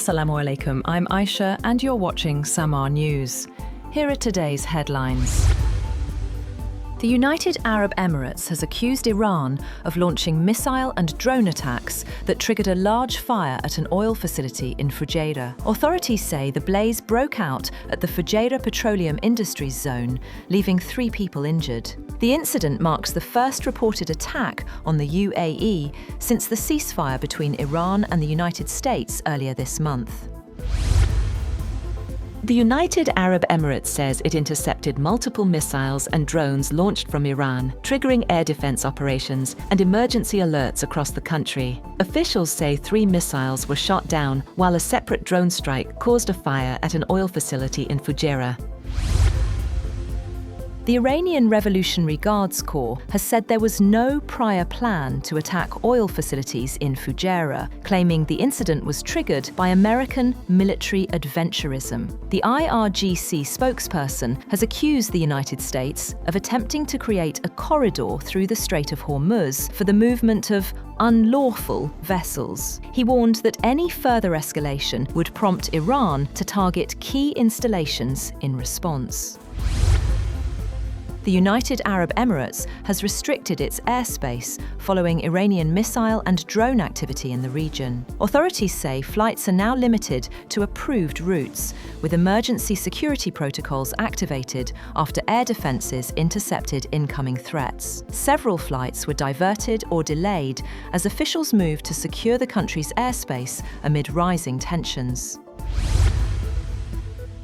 Assalamu alaikum, I'm Aisha and you're watching SAMAA News. Here are today's headlines. The United Arab Emirates has accused Iran of launching missile and drone attacks that triggered a large fire at an oil facility in Fujairah. Authorities say the blaze broke out at the Fujairah Petroleum Industries Zone, leaving 3 people injured. The incident marks the first reported attack on the UAE since the ceasefire between Iran and the United States earlier this month. The United Arab Emirates says it intercepted multiple missiles and drones launched from Iran, triggering air defense operations and emergency alerts across the country. Officials say 3 missiles were shot down, while a separate drone strike caused a fire at an oil facility in Fujairah. The Iranian Revolutionary Guards Corps has said there was no prior plan to attack oil facilities in Fujairah, claiming the incident was triggered by American military adventurism. The IRGC spokesperson has accused the United States of attempting to create a corridor through the Strait of Hormuz for the movement of unlawful vessels. He warned that any further escalation would prompt Iran to target key installations in response. The United Arab Emirates has restricted its airspace following Iranian missile and drone activity in the region. Authorities say flights are now limited to approved routes, with emergency security protocols activated after air defenses intercepted incoming threats. Several flights were diverted or delayed as officials moved to secure the country's airspace amid rising tensions.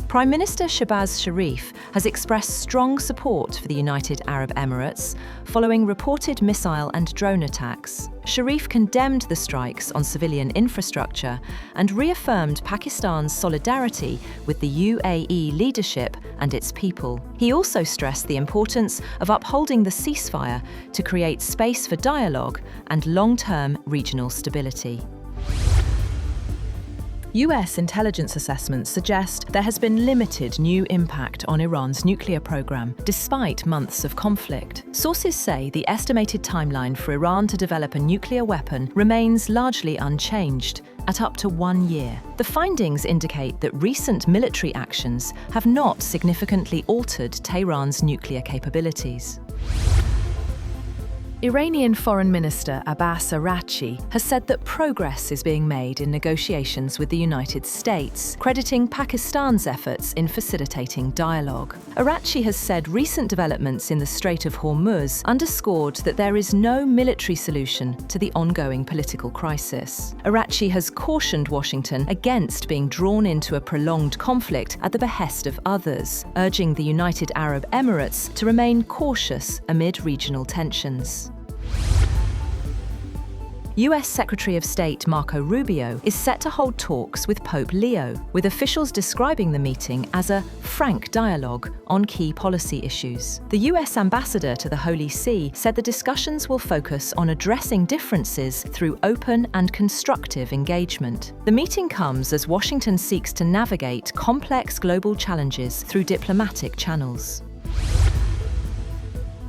Prime Minister Shehbaz Sharif has expressed strong support for the United Arab Emirates following reported missile and drone attacks. Sharif condemned the strikes on civilian infrastructure and reaffirmed Pakistan's solidarity with the UAE leadership and its people. He also stressed the importance of upholding the ceasefire to create space for dialogue and long-term regional stability. US intelligence assessments suggest there has been limited new impact on Iran's nuclear program, despite months of conflict. Sources say the estimated timeline for Iran to develop a nuclear weapon remains largely unchanged, at up to 1 year. The findings indicate that recent military actions have not significantly altered Tehran's nuclear capabilities. Iranian Foreign Minister Abbas Araghchi has said that progress is being made in negotiations with the United States, crediting Pakistan's efforts in facilitating dialogue. Araghchi has said recent developments in the Strait of Hormuz underscored that there is no military solution to the ongoing political crisis. Araghchi has cautioned Washington against being drawn into a prolonged conflict at the behest of others, urging the United Arab Emirates to remain cautious amid regional tensions. US Secretary of State Marco Rubio is set to hold talks with Pope Leo, with officials describing the meeting as a frank dialogue on key policy issues. The US ambassador to the Holy See said the discussions will focus on addressing differences through open and constructive engagement. The meeting comes as Washington seeks to navigate complex global challenges through diplomatic channels.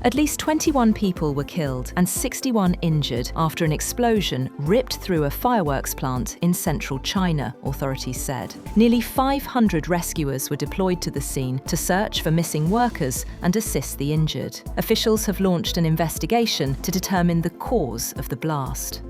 At least 21 people were killed and 61 injured after an explosion ripped through a fireworks plant in central China, authorities said. Nearly 500 rescuers were deployed to the scene to search for missing workers and assist the injured. Officials have launched an investigation to determine the cause of the blast.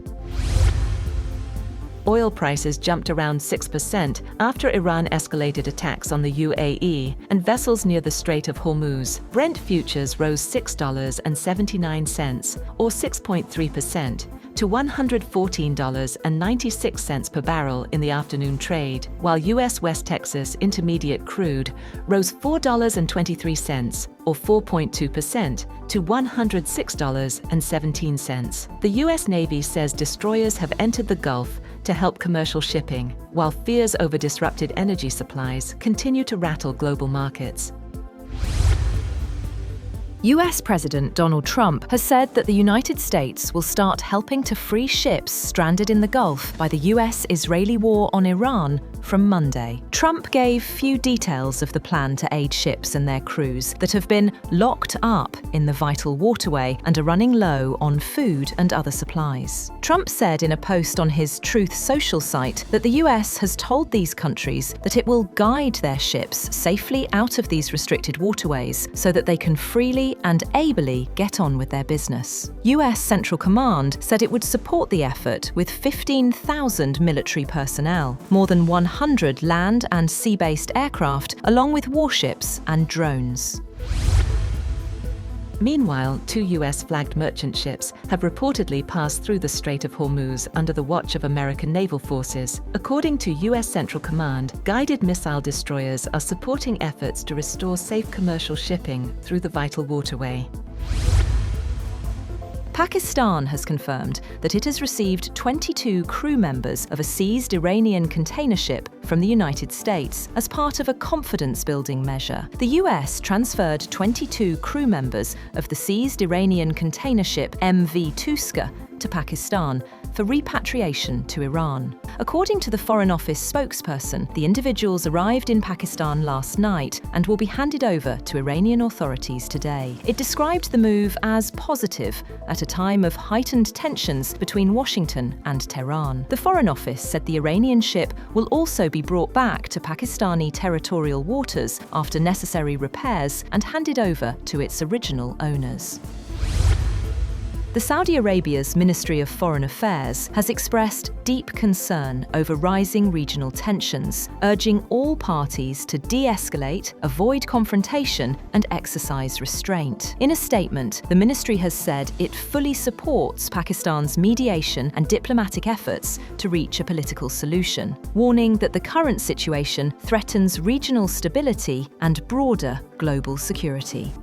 Oil prices jumped around 6% after Iran escalated attacks on the UAE and vessels near the Strait of Hormuz. Brent futures rose $6.79, or 6.3%, to $114.96 per barrel in the afternoon trade, while U.S. West Texas Intermediate crude rose $4.23, or 4.2%, to $106.17. The U.S. Navy says destroyers have entered the Gulf to help commercial shipping, while fears over disrupted energy supplies continue to rattle global markets. US President Donald Trump has said that the United States will start helping to free ships stranded in the Gulf by the US-Israeli war on Iran from Monday. Trump gave few details of the plan to aid ships and their crews that have been locked up in the vital waterway and are running low on food and other supplies. Trump said in a post on his Truth Social site that the US has told these countries that it will guide their ships safely out of these restricted waterways so that they can freely and ably get on with their business. US Central Command said it would support the effort with 15,000 military personnel, more than 100 land and sea-based aircraft, along with warships and drones. Meanwhile, 2 US-flagged merchant ships have reportedly passed through the Strait of Hormuz under the watch of American naval forces. According to US Central Command, guided missile destroyers are supporting efforts to restore safe commercial shipping through the vital waterway. Pakistan has confirmed that it has received 22 crew members of a seized Iranian container ship from the United States as part of a confidence-building measure. The US transferred 22 crew members of the seized Iranian container ship MV Tuska to Pakistan for repatriation to Iran. According to the Foreign Office spokesperson, the individuals arrived in Pakistan last night and will be handed over to Iranian authorities today. It described the move as positive at a time of heightened tensions between Washington and Tehran. The Foreign Office said the Iranian ship will also be brought back to Pakistani territorial waters after necessary repairs and handed over to its original owners. The Saudi Arabia's Ministry of Foreign Affairs has expressed deep concern over rising regional tensions, urging all parties to de-escalate, avoid confrontation, and exercise restraint. In a statement, the ministry has said it fully supports Pakistan's mediation and diplomatic efforts to reach a political solution, warning that the current situation threatens regional stability and broader global security.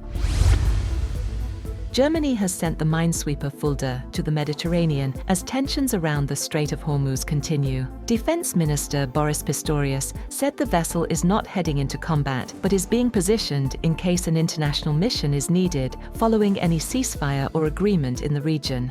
Germany has sent the minesweeper Fulda to the Mediterranean as tensions around the Strait of Hormuz continue. Defense Minister Boris Pistorius said the vessel is not heading into combat, but is being positioned in case an international mission is needed following any ceasefire or agreement in the region.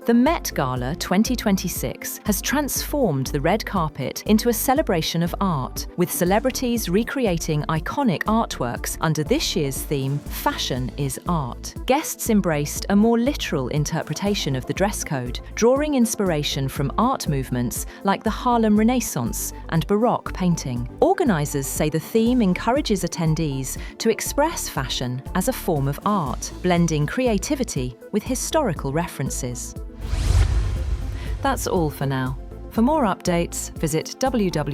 The Met Gala 2026 has transformed the red carpet into a celebration of art, with celebrities recreating iconic artworks under this year's theme, Fashion is Art. Guests embraced a more literal interpretation of the dress code, drawing inspiration from art movements like the Harlem Renaissance and Baroque painting. Organisers say the theme encourages attendees to express fashion as a form of art, blending creativity with historical references. That's all for now. For more updates, visit www.samaa.tv.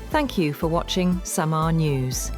Thank you for watching SAMAA News.